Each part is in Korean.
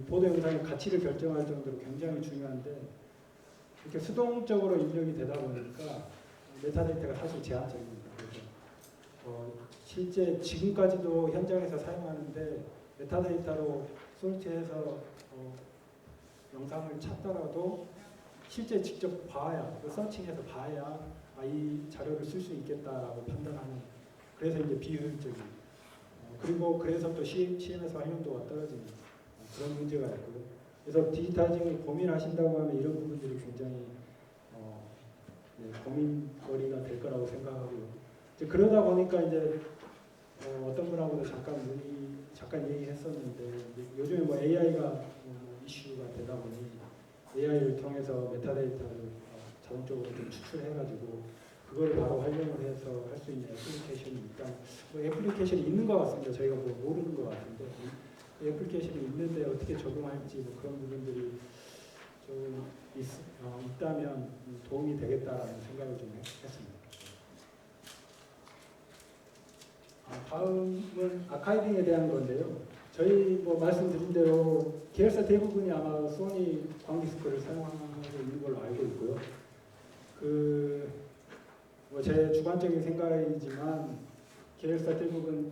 보도 영상의 가치를 결정할 정도로 굉장히 중요한데 이렇게 수동적으로 입력이 되다 보니까 메타데이터가 사실 제한적입니다. 그래서 실제 지금까지도 현장에서 사용하는데 메타데이터로 솔트해서 영상을 찾더라도 실제 직접 봐야, 서칭해서 봐야 이 자료를 쓸 수 있겠다라고 판단하는, 그래서 이제 비효율적인, 그리고 그래서 또 CMS 활용도가 떨어지는 그런 문제가 있고요. 그래서 디지타이징을 고민하신다고 하면 이런 부분들이 굉장히 고민거리가 될 거라고 생각하고요. 이제 그러다 보니까 이제 어떤 분하고도 잠깐 얘기했었는데 요즘에 뭐 AI가 이슈가 되다 보니 AI를 통해서 메타데이터를 자동적으로 좀 추출해가지고 그걸 바로 활용을 해서 할 수 있는 애플리케이션이 있다. 뭐 애플리케이션이 있는 것 같습니다. 저희가 뭐 모르는 것 같은데 그 애플리케이션이 있는데 어떻게 적용할지 뭐 그런 부분들이 좀 있다면 도움이 되겠다라는 생각을 좀 했습니다. 다음은 아카이빙에 대한 건데요. 저희 뭐 말씀드린 대로 계열사 대부분이 아마 소니 광디스크를 사용하고 있는 걸로 알고 있고요. 뭐 제 주관적인 생각이지만 계열사 대부분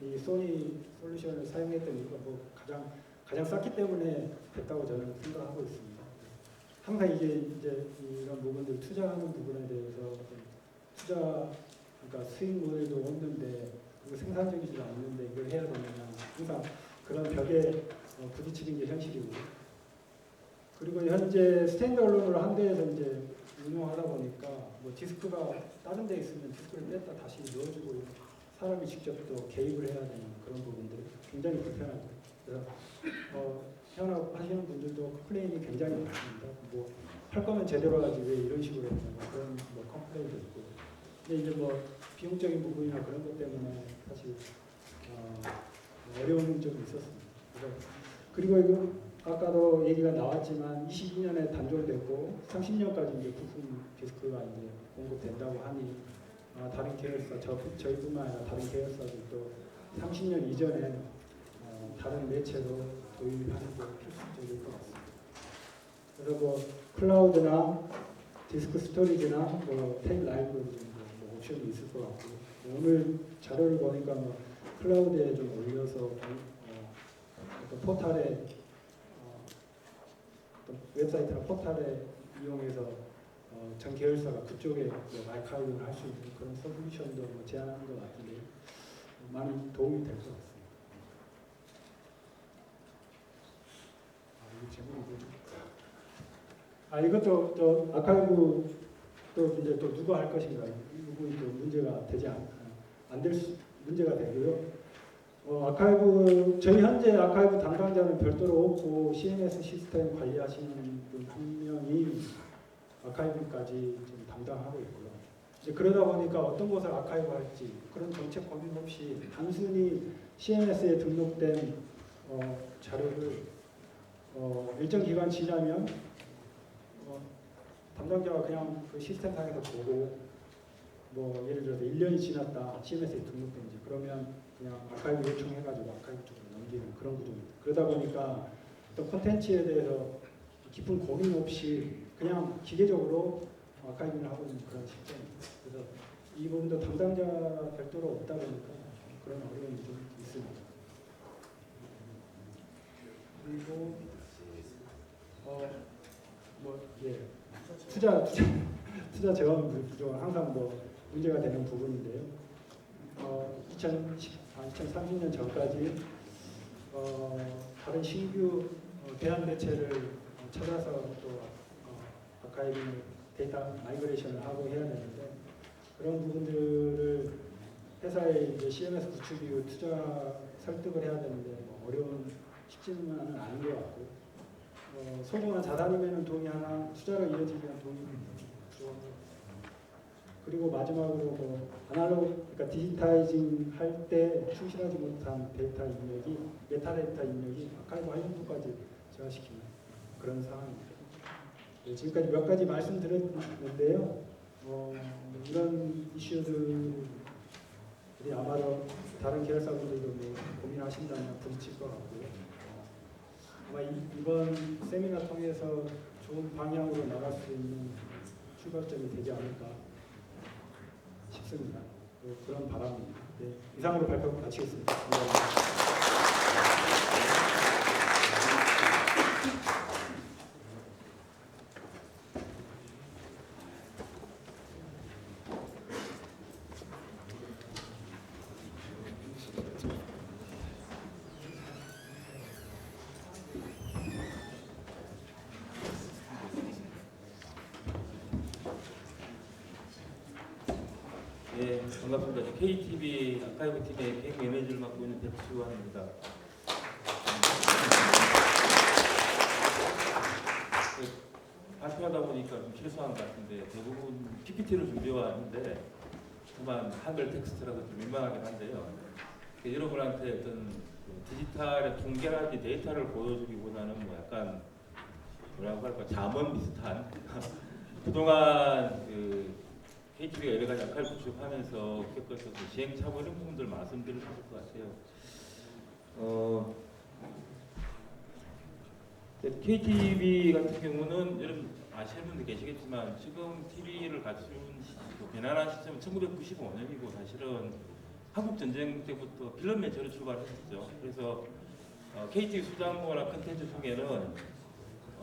이 소니 솔루션을 사용했던 이유가 뭐 가장 쌌기 때문에 됐다고 저는 생각하고 있습니다. 항상 이게 이제 이런 부분들 투자하는 부분에 대해서 그러니까 수익 모델도 없는데 그리고 생산적이지도 않는데 이걸 해야 되느냐 항상 그런 벽에 부딪히는 게 현실이고, 그리고 현재 스탠드얼론으로 한 대에서 이제 운영하다 보니까 뭐 디스크가 다른 데 있으면 디스크를 뺐다 다시 넣어주고 사람이 직접 또 개입을 해야 되는 그런 부분들 굉장히 불편하고, 그래서 현업하시는 분들도 컴플레인이 굉장히 많습니다. 뭐 할 거면 제대로 하지 왜 이런 식으로 했냐 그런 뭐 컴플레인도 있고, 근데 이제 뭐 비용적인 부분이나 그런 것 때문에 사실 어려운 점이 있었습니다. 그리고 이거 아까도 얘기가 나왔지만 22년에 단종됐고 30년까지 이제 부품 디스크가 이제 공급된다고 하니 다른 계열사, 저희뿐만 아니라 다른 계열사들도 30년 이전에 다른 매체로 도입하는 게 필수적일 것 같습니다. 그래서 뭐 클라우드나 디스크 스토리지나 뭐 탭 라이브 뭐 옵션이 있을 것 같고, 오늘 자료를 보니까 뭐 클라우드에 좀 올려서 어떤 포탈에 웹사이트나 포탈에 이용해서 전 계열사가 그쪽에 아카이빙을 할 수 있는 그런 솔루션도 뭐 제안하는 것 같은데 많이 도움이 될 것 같습니다. 이 제목이 이것도 저 아카이브 또 이제 또 누가 할 것인가 이 부분이 또 문제가 되지 문제가 되고요. 저희 현재 아카이브 담당자는 별도로 없고 CMS 시스템 관리하시는 분 한 명이 아카이브까지 좀 담당하고 있고요. 이제 그러다 보니까 어떤 곳을 아카이브 할지 그런 정책 고민 없이 단순히 CMS에 등록된 자료를 일정 기간 지나면 담당자가 그냥 그 시스템상에서 보고 뭐 예를 들어서 1년이 지났다 CMS에 등록된지 그러면 그냥 아카이브 요청해가지고 아카이브 쪽으로 넘기는 그런 구조입니다. 그러다 보니까 또 콘텐츠에 대해서 깊은 고민 없이 그냥 기계적으로 아카이브를 하고 있는 그런 시스템입니다. 그래서 이 부분도 담당자 별도로 없다 보니까 그런 어려움이 좀 있습니다. 그리고 투자 재원 부족은 항상 뭐 문제가 되는 부분인데요. 2030년 전까지 다른 신규 대안 매체를 찾아서 또 아카이빙 데이터 마이그레이션을 하고 해야 되는데 그런 부분들을 회사의 이제 CMS 구축 이후 투자 설득을 해야 되는데 뭐 쉽지는 않은 것 같고 소중한 자산이면 돈이 하나 투자로 이어지면 돈이 들어오고, 그리고 마지막으로 뭐 그러니까 디지타이징 할 때 충실하지 못한 데이터 입력이 메타데이터 입력이 아카이브 활용도까지 저하시키는 그런 상황입니다. 네, 지금까지 몇 가지 말씀드렸는데요. 이런 이슈들이 아마도 다른 계열사분들도 뭐 고민하신다면 부딪힐 것 같고요. 아마 이번 세미나 통해서 좋은 방향으로 나갈 수 있는 출발점이 되지 않을까 싶습니다. 그런 바람입니다. 네, 이상으로 발표 마치겠습니다. 감사합니다. 네, 반갑습니다. KTV 아카이브 팀의 개인 매니저를 맡고 있는 백주환입니다. 발표하다 보니까 좀 실수한 것 같은데 대부분 PPT를 준비해 왔는데 다만 한글 텍스트라서 좀 민망하긴 한데요. 여러분한테 어떤 디지털의 통계라든지 데이터를 보여주기보다는 뭐 약간 뭐라고 할까 자문 비슷한 그동안 KTV가 여러 가지 역할을 구축하면서 겪었던 시행착오 이런 부분들 말씀드릴 수 있을 것 같아요. KTV 같은 경우는 여러분 아시는 분들 계시겠지만 지금 TV를 갖춘 편안한 시점은 1995년이고 사실은 한국 전쟁 때부터 필름 매체로 출발했었죠. 그래서 KTV 수장고나 컨텐츠 중에는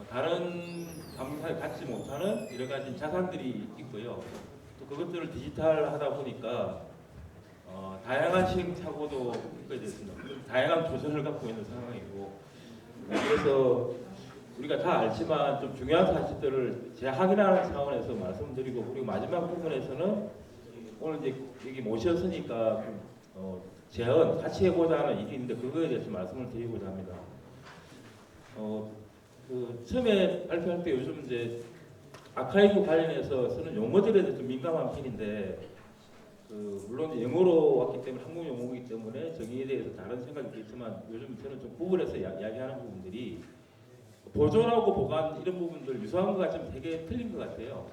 다른 방송사에 갖지 못하는 여러 가지 자산들이 있고요. 또 그것들을 디지털하다 보니까 다양한 시행착오도 있게 됐습니다. 다양한 도전을 갖고 있는 상황이고 그래서 우리가 다 알지만 좀 중요한 사실들을 재확인하는 차원에서 말씀드리고 그리고 마지막 부분에서는 오늘 이제 여기 모셨으니까 재현 같이 해보자 하는 일이 있는데 그거에 대해서 말씀을 드리고자 합니다. 처음에 발표할 때 요즘 이제 아카이브 관련해서 쓰는 용어들에 대해서 좀 민감한 편인데 물론 이제 영어로 왔기 때문에 한국 용어이기 때문에 정의에 대해서 다른 생각이 있겠지만 요즘 저는 좀 구분해서 이야기하는 부분들이 보존하고 보관 이런 부분들 유사한 것 같지만 되게 틀린 것 같아요.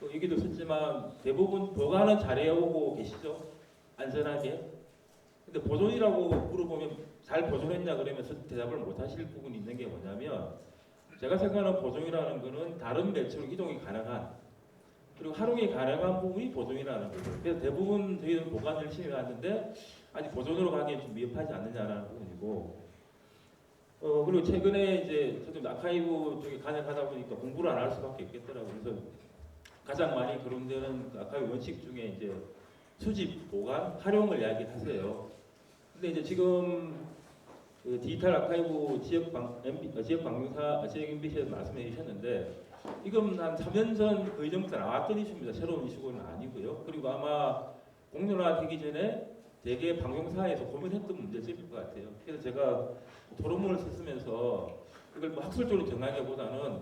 또 여기도 썼지만 대부분 보관은 잘해오고 계시죠? 안전하게. 근데 보존이라고 물어보면 잘 보존했냐 그러면서 대답을 못 하실 부분이 있는 게 뭐냐면 제가 생각하는 보존이라는 거는 다른 매체로 이동이 가능한 그리고 활용이 가능한 부분이 보존이라는 거죠. 그래서 대부분 저희는 보관 열심히 하는데 아직 보존으로 가기엔 좀 미흡하지 않느냐라는 부분이고 그리고 최근에 이제 저도 아카이브 쪽에 간여하다 보니까 공부를 안 할 수밖에 없겠더라고요. 그래서 가장 많이 거론되는 아카이브 원칙 중에 이제 수집, 보관, 활용을 이야기하세요. 근데 이제 지금 디지털 아카이브 지역 방송사, 지역 MBC에서 말씀해 주셨는데 이건 한 3년 전 거의 전부터 나왔던 이슈입니다. 새로운 이슈는 아니고요. 그리고 아마 공론화되기 전에 대개 방송사에서 고민했던 문제점일 것 같아요. 그래서 제가 토론문을 쓰면서 이걸 뭐 학술적으로 정하기보다는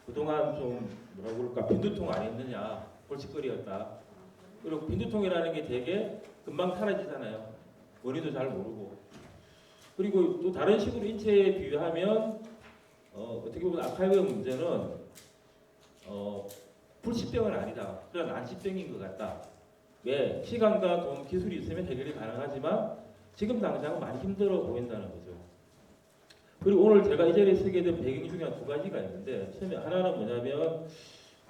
그동안 좀 뭐라고 그럴까 빈두통 아니었느냐 골칫거리였다. 그리고 빈두통이라는 게 되게 금방 사라지잖아요. 원인도 잘 모르고. 그리고 또 다른 식으로 인체에 비유하면 어떻게 보면 아카이브의 문제는 불치병은 아니다. 그런 난치병인 것 같다. 왜? 시간과 돈, 기술이 있으면 해결이 가능하지만 지금 당장은 많이 힘들어 보인다는 거죠. 그리고 오늘 제가 이 자리에 쓰게 된 배경 중에 한 두 가지가 있는데 처음에 하나는 뭐냐면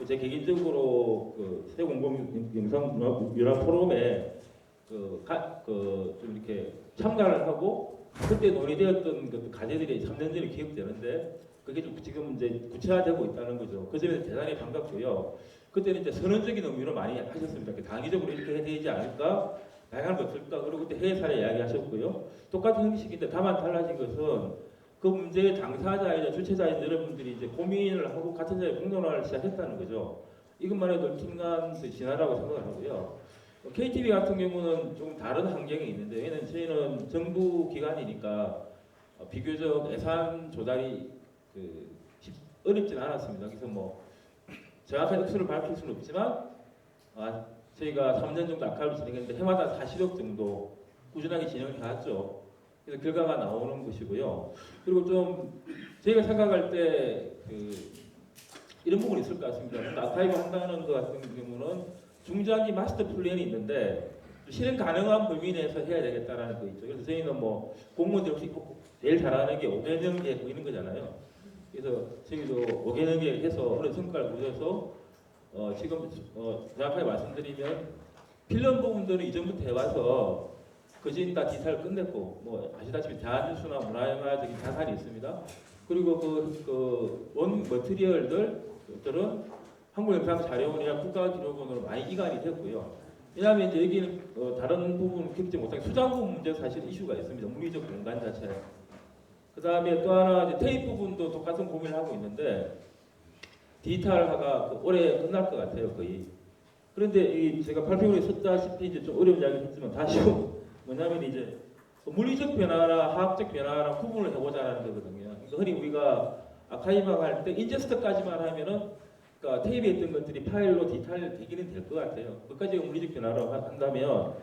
제 개인적으로 세공공영상문화 포럼에 좀 이렇게 참가를 하고 그때 논의되었던 그 과제들이 3년 전에 기억되는데 그게 좀 지금 이제 구체화되고 있다는 거죠. 그 점에서 대단히 반갑고요. 그때는 이제 선언적인 의미로 많이 하셨습니다. 단기적으로 이렇게 해야 되지 않을까? 다양한 거 없을까? 그리고 그때 해외 사례 이야기하셨고요. 똑같은 형식인데 다만 달라진 것은 그 문제의 당사자이자 주체자인 여러분들이 이제 고민을 하고 같은 자리에 공론화를 시작했다는 거죠. 이것만 해도 엄청난 진화라고 생각을 하고요. KTV 같은 경우는 조금 다른 환경이 있는데 왜냐면 저희는 정부 기관이니까 비교적 예산 조달이 어렵진 않았습니다. 그래서 뭐 정확한 액수를 밝힐 수는 없지만 저희가 3년 정도 아카이브를 진행했는데 해마다 40억 정도 꾸준하게 진행을 해왔죠. 그래서 결과가 나오는 것이고요. 그리고 좀 저희가 생각할 때 이런 부분이 있을 것 같습니다. 아카이브 한다는 것 같은 경우는 중장기 마스터 플랜이 있는데 실행 가능한 범위 내에서 해야 되겠다라는 거 있죠. 그래서 저희는 뭐 공무원들 혹시 제일 잘하는 게 5개년 계획 뭐 이런 거잖아요. 그래서 저희도 5개년 계획해서 어느 성과를 보여서 지금 정확하게 말씀드리면 필름 부분들은 이전부터 해와서 거진 다 디지털 끝냈고 뭐 아시다시피 대한뉴스나 문화영화적인 자산이 있습니다. 그리고 원 머티리얼들은 한국영상자료원이나 국가기록원으로 많이 이관이 됐고요. 왜냐하면 이제 여기는 다른 부분 캐치 못한 수장부 문제 사실 이슈가 있습니다. 물리적 공간 자체. 그 다음에 또 하나 이제 테이프 부분도 똑같은 고민을 하고 있는데 디지털화가 올해 끝날 것 같아요 거의. 그런데 이 제가 발표문에 썼다시피 이제 좀 어려운 이야기를 했지만 다시 뭐냐면 이제 물리적 변화나 화학적 변화랑 구분을 해보자는 거거든요. 그러니까 흔히 우리가 아카이브화 할 때 인제스트까지만 하면은 그러니까 테이프에 있던 것들이 파일로 디지털 되기는 될 것 같아요. 그까지가 물리적 변화라고 한다면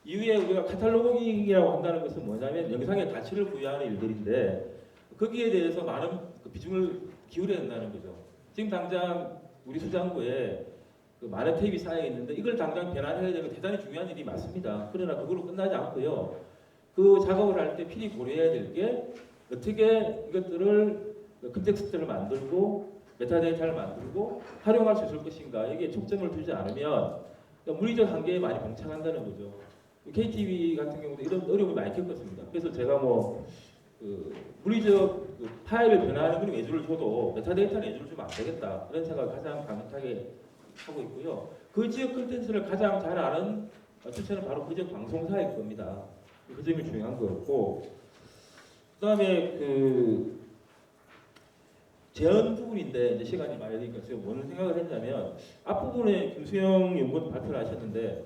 이후에 우리가 카탈로깅이라고 한다는 것은 뭐냐면 영상의 가치를 부여하는 일들인데 거기에 대해서 많은 비중을 기울여야 된다는 거죠. 지금 당장 우리 수장부에 많은 테이프가 쌓여 있는데 이걸 당장 변환해야 되는 대단히 중요한 일이 맞습니다. 그러나 그걸로 끝나지 않고요. 그 작업을 할 때 필히 고려해야 될 게 어떻게 이것들을 컨텍스트를 만들고 메타데이터를 만들고 활용할 수 있을 것인가 여기에 초점을 두지 않으면 물리적 한계에 많이 봉착한다는 거죠. KTV 같은 경우도 이런 어려움을 많이 겪었습니다. 그래서 제가 물리적 파일을 변화하는 그런 예주를 줘도 메타데이터는 예주를 주면 안 되겠다 이런 생각을 가장 강력하게 하고 있고요. 그 지역 콘텐츠를 가장 잘 아는 주체는 바로 그 지역 방송사일 겁니다. 그 점이 중요한 거였고 그다음에 재현 부분인데 이제 시간이 많이 되니까 제가 뭔 생각을 했냐면 앞부분에 김수영 연구원 발표를 하셨는데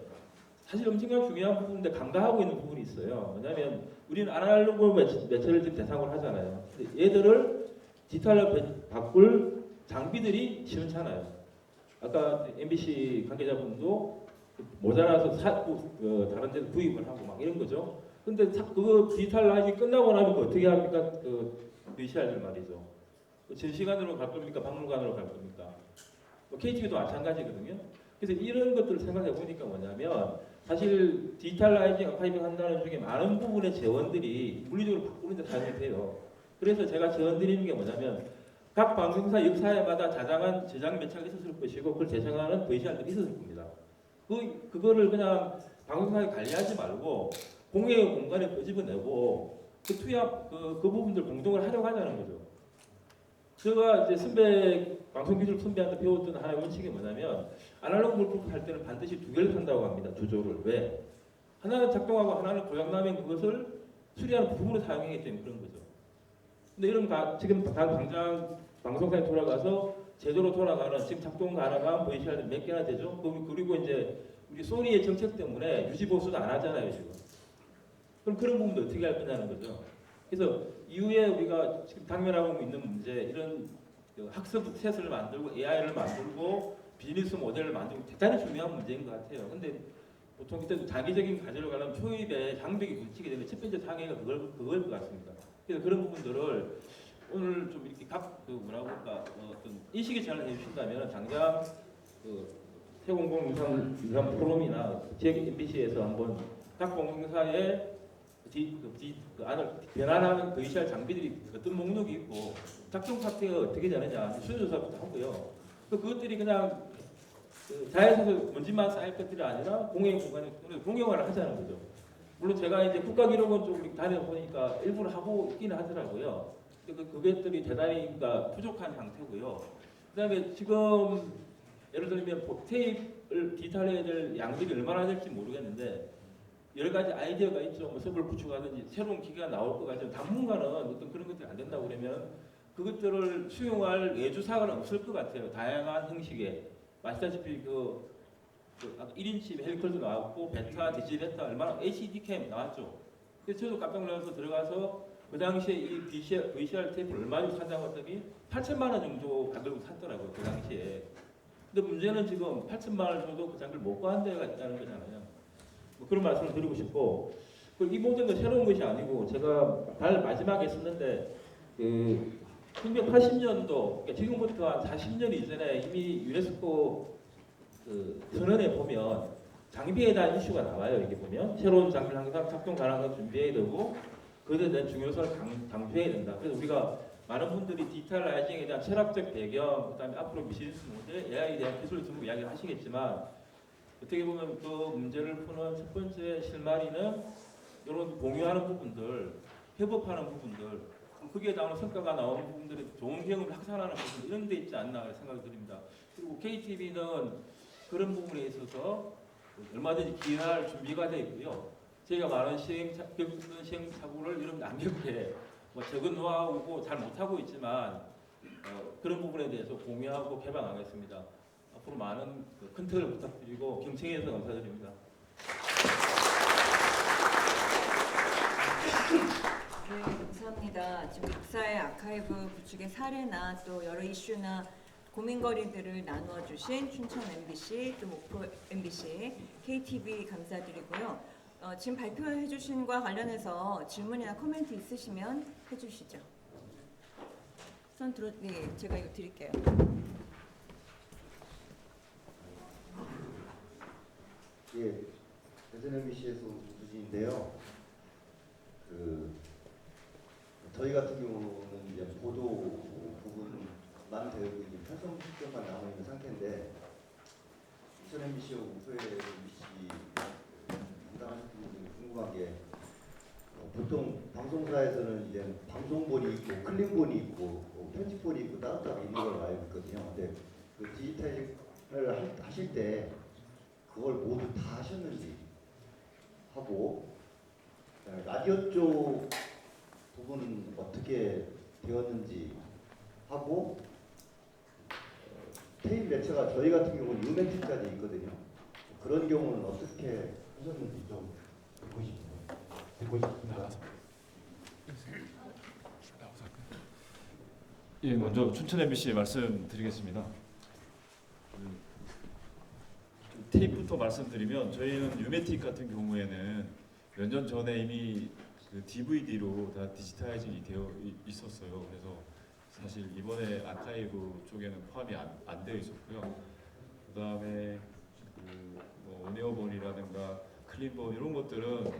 사실 엄청난 중요한 부분인데 간과하고 있는 부분이 있어요. 왜냐하면 우리는 아날로그 매체를 지금 대상으로 하잖아요. 근데 얘들을 디지털로 바꿀 장비들이 시원찮아요. 아까 MBC 관계자분도 모자라서 다른 데서 구입을 하고 막 이런 거죠. 근데 그거 디지털라이징 끝나고 나면 어떻게 합니까? VCR들 말이죠. 전시관으로 갈 겁니까? 박물관으로 갈 겁니까? KTV도 마찬가지거든요. 그래서 이런 것들을 생각해 보니까 뭐냐면 사실 디지털라이징 아카이빙 한다는 중에 많은 부분의 재원들이 물리적으로 바꾸는 데 사용이 돼요. 그래서 제가 재원 드리는 게 뭐냐면 각 방송사 역사에마다 자장한 저장 매체가 있었을 것이고 그걸 재생하는 VCR들이 있었을 겁니다. 그거를 그냥 방송사에 관리하지 말고 공개의 공간에 끄집어내고 그 부분들 공동을 하려고 하자는 거죠. 제가 이제 방송기술 선배한테 배웠던 하나의 원칙이 뭐냐면 아날로그 물품 할 때는 반드시 두 개를 산다고 합니다. 두 조를. 왜? 하나는 작동하고 하나는 고장나면 그것을 수리하는 부품으로 사용하기 때문에 그런 거죠. 근데 이런 지금 당장 방송사에 돌아가서 제대로 돌아가는 지금 작동 가능한 VCR들 몇 개나 되죠? 그리고 이제 우리 소니의 정책 때문에 유지 보수도 안 하잖아요 지금. 그럼 그런 부분도 어떻게 할 거냐는 거죠. 그래서 이후에 우리가 지금 당면하고 있는 문제 이런 학습 셋을 만들고 AI를 만들고 비즈니스 모델을 만들고 대단히 중요한 문제인 것 같아요. 근데 보통 그때 장기적인 과제를 가려면 초입에 장벽이 붙이게 되면 첫 번째 장애가 그걸 것 같습니다. 그래서 그런 부분들을 오늘 좀 이렇게 어떤 인식이 잘 해주신다면 당장 세공공유산 포럼이나 지역 MBC에서 한번 각 공공사에 변환하는 VCR 장비들이 어떤 목록이 있고 작동 상태가 어떻게 되느냐 수요조사부터 하고요. 그것들이 그냥 자연에서 먼지만 쌓일 것들이 아니라 공영 공간에 공용화를 하자는 거죠. 물론 제가 이제 국가기록원 쪽으로 다녀보니까 일부러 하고 있기는 하더라고요. 그것들이 대단히 부족한 상태고요. 그다음에 지금 예를 들면 테이프를 디지털해야 될 양들이 얼마나 될지 모르겠는데 여러 가지 아이디어가 있죠. 뭐 서버를 구축하든지 새로운 기계가 나올 것 같지만 당분간은 어떤 그런 것들이 안 된다고 그러면 그것들을 수용할 외주사가 없을 것 같아요. 다양한 형식의 아시다시피 1인치 헬리컬도 나왔고 베타, 디지베타 얼마나 HD캠 나왔죠. 그래서 저도 깜짝 놀라서 들어가서 그 당시에 이 VCR 테이프를 얼마 주고 산다고 했더니 8천만 원 정도 가격을 샀더라고요. 그 당시에. 근데 문제는 지금 8천만 원 정도 그 장비를 못 구한 데가 있다는 거잖아요. 뭐 그런 말씀을 드리고 싶고 이 모든 건 새로운 것이 아니고 제가 마지막에 썼는데 1980년도 그러니까 지금부터 한 40년 이전에 이미 유네스코 선언에 보면 장비에 대한 이슈가 나와요. 이게 보면 새로운 장비를 항상 착용 가능한 준비해야 되고 그것에 대한 중요성을 강조해야 된다. 그래서 우리가 많은 분들이 디지털라이징에 대한 철학적 배경, 그다음에 앞으로 비즈니스 모델, AI에 대한 기술 전부 이야기를 하시겠지만 어떻게 보면 그 문제를 푸는 첫 번째 실마리는 이런 공유하는 부분들, 협업하는 부분들, 거기에 나오는 성과가 나오는 부분들이 좋은 경험을 확산하는 부분 이런 데 있지 않나 생각이 듭니다. 그리고 KTV는 그런 부분에 있어서 얼마든지 기여할 준비가 되어 있고요. 저희가 많은 시행착오를 이런 안 겪게 뭐 적은 노하우고 잘 못하고 있지만 그런 부분에 대해서 공유하고 개방하겠습니다. 앞으로 많은 컨택을 부탁드리고 경청해 주셔서 감사드립니다. 네, 감사합니다. 지금 각사의 아카이브 구축의 사례나 또 여러 이슈나 고민거리들을 나누어 주신 춘천 MBC, 또 목포 MBC, KTV 감사드리고요. 지금 발표해 주신 것과 관련해서 질문이나 코멘트 있으시면 해주시죠. 네, 제가 이거 드릴게요. 예, 대전 MBC에서 우수진인데요. 저희 같은 경우는 이제 보도 부분만 되고 이제 편성 시점만 남아 있는 상태인데 대전 MBC하고 목포 MBC 담당하시는 분들이 궁금한 게 보통 방송사에서는 이제 방송본이 있고 클립본이 있고 편집본이 있고 따로따로 있는 걸로 알고 있거든요. 근데 그 디지털을 하실 때 그걸 모두 다 하셨는지 하고 라디오 쪽 부분은 어떻게 되었는지 하고 테이프 매체가 저희 같은 경우는 유멘트까지 있거든요. 그런 경우는 어떻게 하셨는지 좀 듣고 싶습니다. 예, 먼저 춘천 MBC 말씀드리겠습니다. 테이프부터 말씀드리면 저희는 유메틱 같은 경우에는 몇 년 전에 이미 그 DVD로 다 디지타이징이 되어 있었어요. 그래서 사실 이번에 아카이브 쪽에는 포함이 안 되어 있었고요. 그 다음에 뭐 오네어본이라든가 클린본 이런 것들은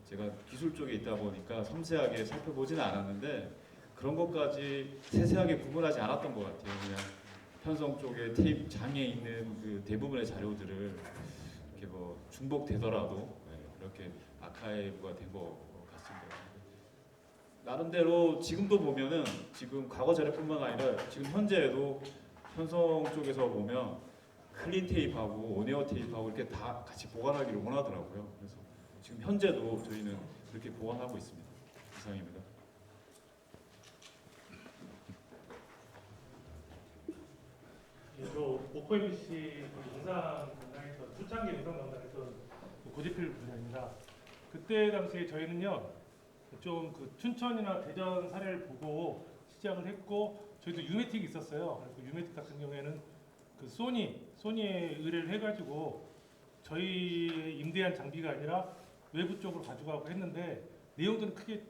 제가 기술 쪽에 있다 보니까 섬세하게 살펴보지는 않았는데 그런 것까지 세세하게 구분하지 않았던 것 같아요. 그냥 편성 쪽에 테이프 장에 있는 그 대부분의 자료들을 이렇게 뭐 중복되더라도 그렇게 아카이브가 된 것 같습니다. 나름대로 지금도 보면은 지금 과거 자료뿐만 아니라 지금 현재에도 편성 쪽에서 보면 클린 테이프하고 오네어 테이프하고 이렇게 다 같이 보관하기를 원하더라고요. 그래서 지금 현재도 저희는 그렇게 보관하고 있습니다. 이상입니다. 저 목포 MBC 영상 담당했던 초창기 영상 담당했던 고지필 부장입니다. 그때 당시에 저희는요 좀 그 춘천이나 대전 사례를 보고 시작을 했고 저희도 유메틱이 있었어요. 그 유메틱 같은 경우에는 그 소니에 의뢰를 해가지고 저희 임대한 장비가 아니라 외부 쪽으로 가져가고 했는데 내용들은 크게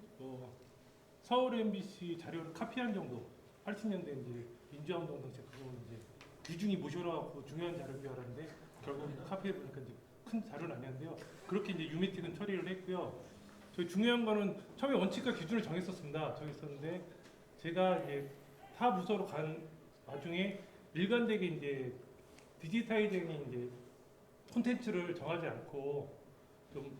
서울 MBC 자료를 카피한 정도 80년대 이제 민주화운동 당시 그거 이제 귀중히 모셔라고 중요한 자료인 줄 알았는데 결국 카피해 보니까 이제 큰 자료는 아니었는데요. 그렇게 이제 유메틱은 처리를 했고요. 저희 중요한 거는 처음에 원칙과 기준을 정했었는데 제가 이제 타 부서로 간 와중에 일관되게 이제 디지타이징이 이제 콘텐츠를 정하지 않고 좀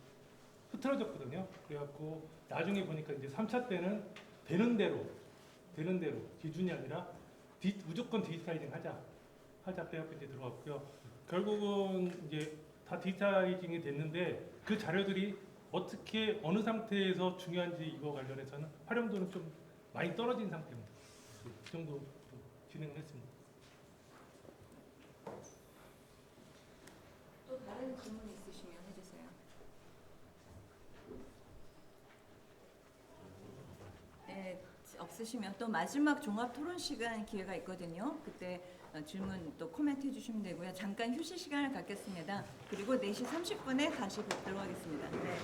흐트러졌거든요. 그래갖고 나중에 보니까 이제 3차 때는 되는 대로 기준이 아니라 무조건 디지타이징 하자 그래갖고 이제 들어갔고요. 결국은 이제 다 디지타이징이 됐는데 그 자료들이 어떻게 어느 상태에서 중요한지 이거 관련해서는 활용도는 좀 많이 떨어진 상태입니다. 그 정도 진행을 했습니다. 또 다른 질문 있으시면 해주세요. 네, 없으시면 또 마지막 종합 토론 시간 기회가 있거든요. 그때 질문 또 코멘트 해주시면 되고요. 잠깐 휴식 시간을 갖겠습니다. 그리고 4시 30분에 다시 뵙도록 하겠습니다. 네.